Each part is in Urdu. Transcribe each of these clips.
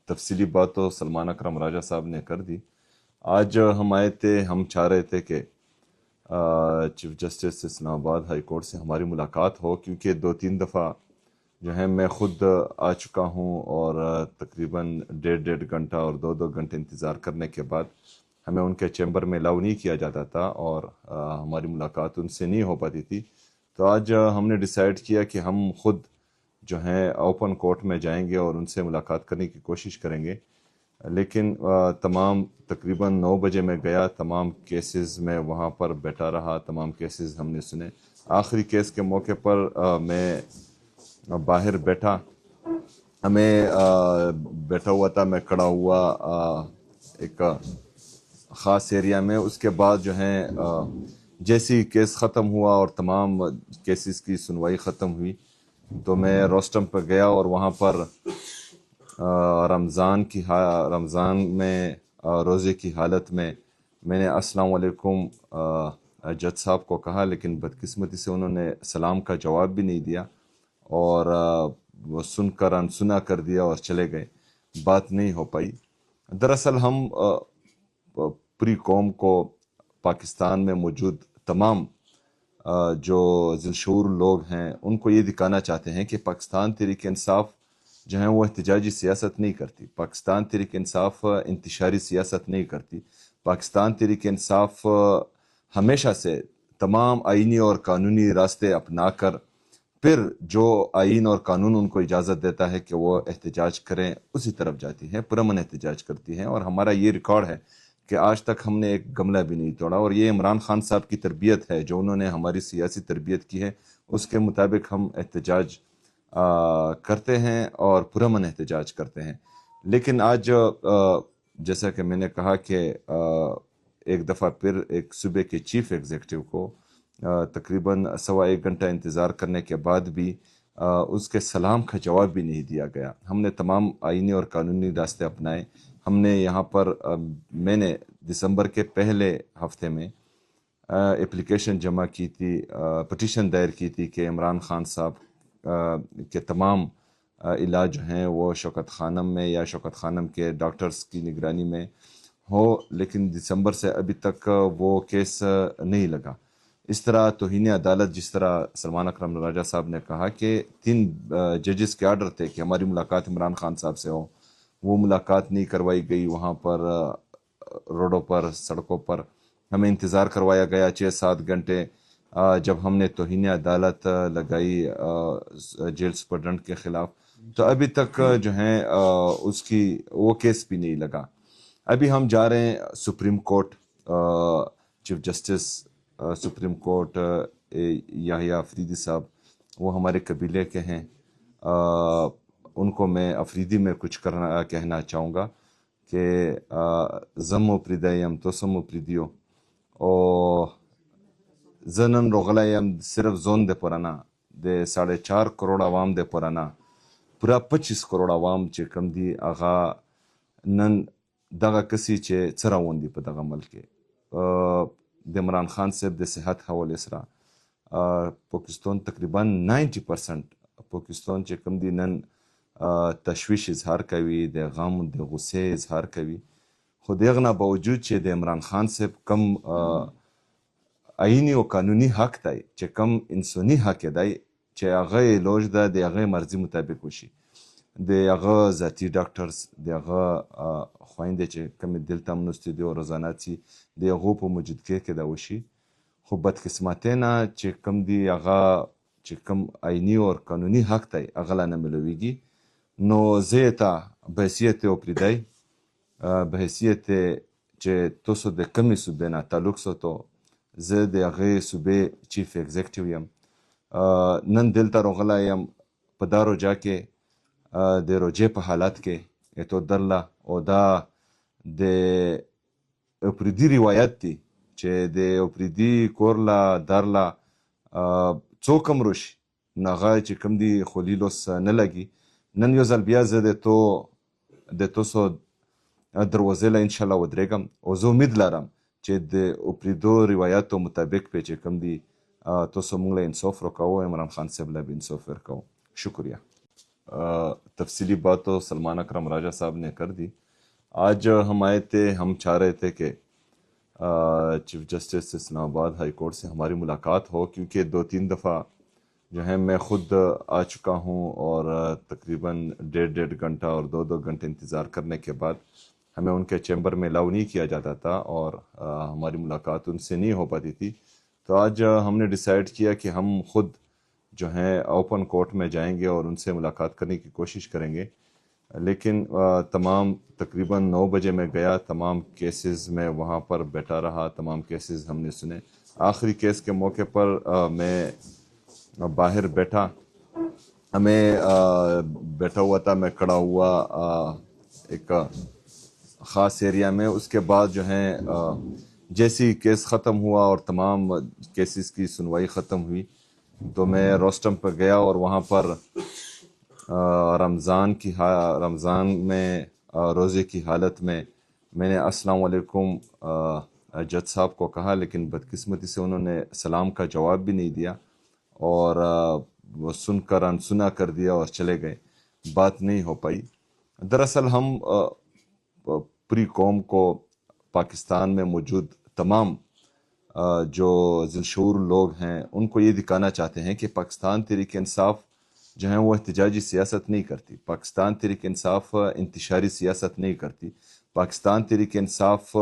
تفصیلی بات تو سلمان اکرم راجہ صاحب نے کر دی. آج ہم آئے تھے، ہم چاہ رہے تھے کہ چیف جسٹس اسلام آباد ہائی کورٹ سے ہماری ملاقات ہو، کیونکہ 2-3 دفعہ جو ہے میں خود آ چکا ہوں اور تقریباً 1.5 گھنٹہ اور 2 گھنٹے انتظار کرنے کے بعد ہمیں ان کے چیمبر میں الاؤ نہیں کیا جاتا تھا اور ہماری ملاقات ان سے نہیں ہو پاتی تھی. تو آج ہم نے ڈیسائیڈ کیا کہ ہم خود جو ہیں اوپن کورٹ میں جائیں گے اور ان سے ملاقات کرنے کی کوشش کریں گے. لیکن تمام تقریباً 9 بجے میں گیا، تمام کیسز میں وہاں پر بیٹھا رہا، تمام کیسز ہم نے سنے. آخری کیس کے موقع پر میں باہر بیٹھا، ہمیں بیٹھا ہوا تھا، میں کھڑا ہوا ایک خاص ایریا میں. اس کے بعد جو ہے جیسی کیس ختم ہوا اور تمام کیسز کی سنوائی ختم ہوئی تو میں روسٹم پہ گیا اور وہاں پر رمضان میں روزے کی حالت میں نے السلام علیکم جج صاحب کو کہا، لیکن بدقسمتی سے انہوں نے سلام کا جواب بھی نہیں دیا اور وہ سن کر انسنا کر دیا اور چلے گئے. بات نہیں ہو پائی. دراصل ہم پوری قوم کو، پاکستان میں موجود تمام جو ذی شعور لوگ ہیں، ان کو یہ دکھانا چاہتے ہیں کہ پاکستان تحریک انصاف جو ہے وہ احتجاجی سیاست نہیں کرتی، پاکستان تحریک انصاف انتشاری سیاست نہیں کرتی. پاکستان تحریک انصاف ہمیشہ سے تمام آئینی اور قانونی راستے اپنا کر پھر جو آئین اور قانون ان کو اجازت دیتا ہے کہ وہ احتجاج کریں اسی طرف جاتی ہے، پرامن احتجاج کرتی ہیں. اور ہمارا یہ ریکارڈ ہے کہ آج تک ہم نے ایک گملہ بھی نہیں توڑا، اور یہ عمران خان صاحب کی تربیت ہے، جو انہوں نے ہماری سیاسی تربیت کی ہے اس کے مطابق ہم احتجاج کرتے ہیں اور پرامن احتجاج کرتے ہیں. لیکن آج جیسا کہ میں نے کہا کہ ایک دفعہ پھر ایک صوبے کے چیف ایگزیکٹو کو تقریباً 1.25 گھنٹہ انتظار کرنے کے بعد بھی اس کے سلام کا جواب بھی نہیں دیا گیا. ہم نے تمام آئینی اور قانونی راستے اپنائے. ہم نے یہاں پر میں نے دسمبر کے پہلے ہفتے میں اپلیکیشن جمع کی تھی، پٹیشن دائر کی تھی کہ عمران خان صاحب کے تمام علاج جو ہیں وہ شوکت خانم میں یا شوکت خانم کے ڈاکٹرز کی نگرانی میں ہو، لیکن دسمبر سے ابھی تک وہ کیس نہیں لگا. اس طرح توہین عدالت، جس طرح سلمان اکرم راجہ صاحب نے کہا کہ 3 ججز کے آرڈر تھے کہ ہماری ملاقات عمران خان صاحب سے ہو، وہ ملاقات نہیں کروائی گئی. وہاں پر روڈوں پر، سڑکوں پر ہمیں انتظار کروایا گیا 6-7 گھنٹے. جب ہم نے توہین عدالت لگائی جیل سپرڈنٹ کے خلاف تو ابھی تک جو ہے اس کی وہ کیس بھی نہیں لگا. ابھی ہم جا رہے ہیں supreme court. Chief justice supreme court Yahya Afridi صاحب، وہ ہمارے قبیلے کے ہیں. ان کو میں افریدی میں کچھ کہنا چاہوں گا کہ زمو پریدایم تو سمو پریدیو او زنن روغلایم صرف زون دے پرانا دے 4.5 کروڑ عوام دے پرانا پورا 25 کروڑ عوام چې کم دی آغا نن دغه کسی چې څه روان دي په دغه ملک کې. د عمران خان صاحب د صحت حوالې سره پاکستان تقریبا 90% پاکستان چې کم دی نن تشویش اظهار کوي، د غم د غصې اظهار کوي. خو دغه نه باوجود چې د عمران خان صاحب کم آئینی او قانوني حق دی، چې کم انساني حق دی چې هغه علاج ده د هغه مرضي مطابق وشي، د هغه ذاتي ډاکټرز، د هغه خویندې چې کمې دلته منوستې دي او روزانه چې د هغو په موجودګۍ کې دا وشي. خو بدقسمتۍ نه چې کم دی هغه چې کم آئینی او قانوني حق دی هغه لا نه ملویږي. نو زه یې ته په حیثیت اپریدی، په حیثیت چې تاسو د کمې صوبې نه تعلق ساتو، زه د هغې صوبې چیف ایگزیکټیو یم. نن دلته راغلی یم په دا روجا کې د روجې په حالت کې اتو درله، او دا د اپریدي روایت دی چې د اپریدي کور له در له څوک هم روشي نو هغه چې کوم دی خولیلوس نه لګي. نن یو ځل بیا زه د تاسو دروازې له انشاءالله ودرېږم او زه امید لرم چې د اپریدو روایاتو مطابق پې چې کوم دی تاسو موږ له انصاف راکوو، عمران خان صاحب له به انصاف ورکوو. شکریہ. تفصیلی بات تو سلمان اکرم راجہ صاحب نے کر دی. آج ہم آئے تھے، ہم چاہ رہے تھے کہ چیف جسٹس اسلام آباد ہائی کورٹ سے ہماری ملاقات ہو، کیونکہ 2-3 دفعہ جو ہے میں خود آ چکا ہوں اور تقریباً 1.5 گھنٹہ اور 2 گھنٹے انتظار کرنے کے بعد ہمیں ان کے چیمبر میں الاؤ نہیں کیا جاتا تھا اور ہماری ملاقات ان سے نہیں ہو پاتی تھی. تو آج ہم نے ڈیسائیڈ کیا کہ ہم خود جو ہیں اوپن کورٹ میں جائیں گے اور ان سے ملاقات کرنے کی کوشش کریں گے. لیکن تمام تقریباً 9 بجے میں گیا، تمام کیسز میں وہاں پر بیٹھا رہا، تمام کیسز ہم نے سنے. آخری کیس کے موقع پر میں باہر بیٹھا، ہمیں بیٹھا ہوا تھا، میں کھڑا ہوا ایک خاص ایریا میں. اس کے بعد جو ہے جیسی کیس ختم ہوا اور تمام کیسز کی سنوائی ختم ہوئی تو میں روسٹم پر گیا اور وہاں پر رمضان میں روزے کی حالت میں میں نے السلام علیکم جج صاحب کو کہا، لیکن بدقسمتی سے انہوں نے سلام کا جواب بھی نہیں دیا اور وہ سن کر انسنا کر دیا اور چلے گئے. بات نہیں ہو پائی. دراصل ہم پوری قوم کو، پاکستان میں موجود تمام جو ذی شعور لوگ ہیں، ان کو یہ دکھانا چاہتے ہیں کہ پاکستان تحریک انصاف جو ہے وہ احتجاجی سیاست نہیں کرتی، پاکستان تحریک انصاف انتشاری سیاست نہیں کرتی. پاکستان تحریک انصاف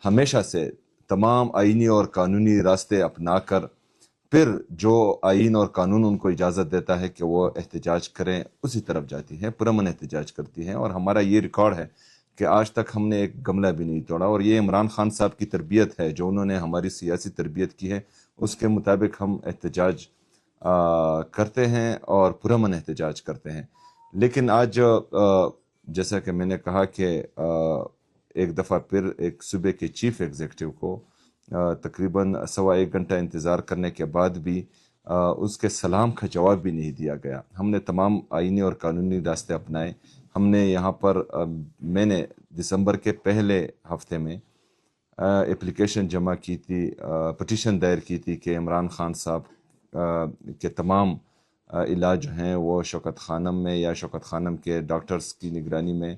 ہمیشہ سے تمام آئینی اور قانونی راستے اپنا کر پھر جو آئین اور قانون ان کو اجازت دیتا ہے کہ وہ احتجاج کریں اسی طرف جاتی ہے، پرامن احتجاج کرتی ہیں. اور ہمارا یہ ریکارڈ ہے کہ آج تک ہم نے ایک گملہ بھی نہیں توڑا، اور یہ عمران خان صاحب کی تربیت ہے، جو انہوں نے ہماری سیاسی تربیت کی ہے اس کے مطابق ہم احتجاج کرتے ہیں اور پرامن احتجاج کرتے ہیں. لیکن آج جیسا کہ میں نے کہا کہ ایک دفعہ پھر ایک صوبے کے چیف ایگزیکٹو کو تقریباً 1.25 گھنٹہ انتظار کرنے کے بعد بھی اس کے سلام کا جواب بھی نہیں دیا گیا. ہم نے تمام آئینی اور قانونی راستے اپنائے. ہم نے یہاں پر میں نے دسمبر کے پہلے ہفتے میں اپلیکیشن جمع کی تھی، پٹیشن دائر کی تھی کہ عمران خان صاحب کے تمام علاج جو ہیں وہ شوکت خانم میں یا شوکت خانم کے ڈاکٹرز کی نگرانی میں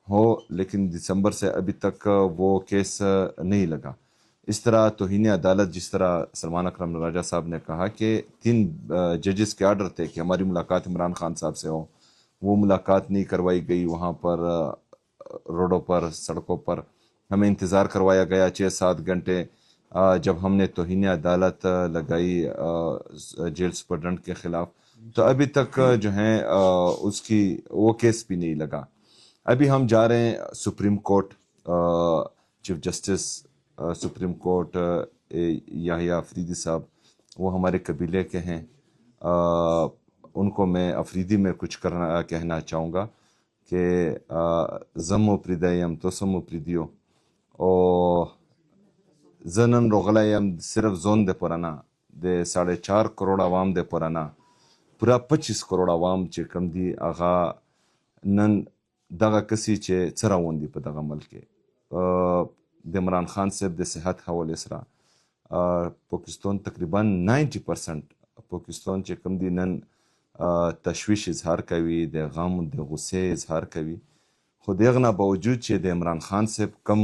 ہو، لیکن دسمبر سے ابھی تک وہ کیس نہیں لگا. اس طرح توہین عدالت، جس طرح سلمان اکرم راجہ صاحب نے کہا کہ 3 ججز کے آرڈر تھے کہ ہماری ملاقات عمران خان صاحب سے ہو، وہ ملاقات نہیں کروائی گئی. وہاں پر روڈوں پر، سڑکوں پر ہمیں انتظار کروایا گیا 6-7 گھنٹے. جب ہم نے توہین عدالت لگائی جیل سپرڈنٹ کے خلاف تو ابھی تک جو ہیں اس کی وہ کیس بھی نہیں لگا. ابھی ہم جا رہے ہیں supreme court. Chief justice supreme court Yahya Afridi صاحب، وہ ہمارے قبیلے کے ہیں. ان کو میں افریدی میں کچھ کہنا چاہوں گا کہ زمو پریدایم تو سمو پریدیو او زنن روغلایم صرف زون دے پرانا دے 4.5 کروڑ عوام دے پرانا پورا 25 کروڑ عوام چې کم دی هغه نن دغه کسی چې څه روان دي په دغه ملک کې. د عمران خان صاحب د صحت حوالې سره پاکستان تقریبا 90% پاکستان چې کم دی نن تشویش اظهار کوي، د غم د غصې اظهار کوي. خو دغه نه باوجود چې د عمران خان صاحب کم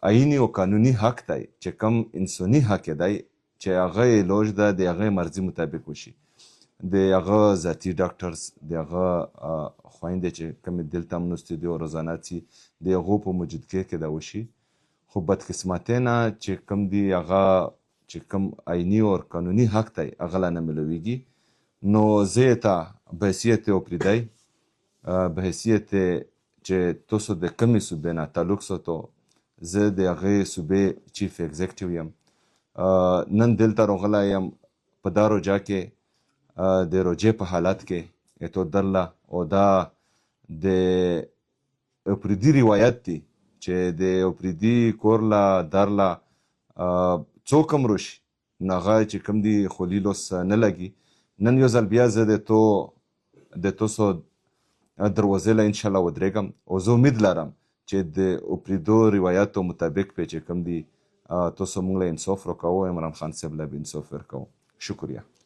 آئینی او قانوني حق دی، چې کم انساني حق دی چې هغه علاج ده د هغه مرضي مطابق وشي، د هغه ذاتي ډاکټرز، د هغه خویندې چې کومې دلته مرستې دي او روزانه چې د هغو په موجودګۍ کې دا وشي. خو بدقسمتۍ نه چې کم دی هغه چې کم آئینی او قانوني حق دی هغه لا نه ملویږي. نو زه یې ته په حیثیت اپریدی، په حیثیت چې تاسو د کومې صوبې نه تعلق ساتو، زه د هغې صوبې چیف ایگزیکټیو یم. نن دلته راغلی یم په دا روجا کې د روجې په حالت کې اتو درله، او دا د اپریدي روایت دی چې د اپریدي کور له درله څوک هم روشي نو هغه چې کوم دی خولیلوس نه لګي. نن یو ځل بیا زه د تاسو دروازې له انشاءالله ودرېږم او زه امید لرم چې د اپریدو روایاتو مطابق پې چې کوم دی تاسو موږ له انصاف راکوو، عمران خان صاحب له به انصاف ورکوو. شکریہ.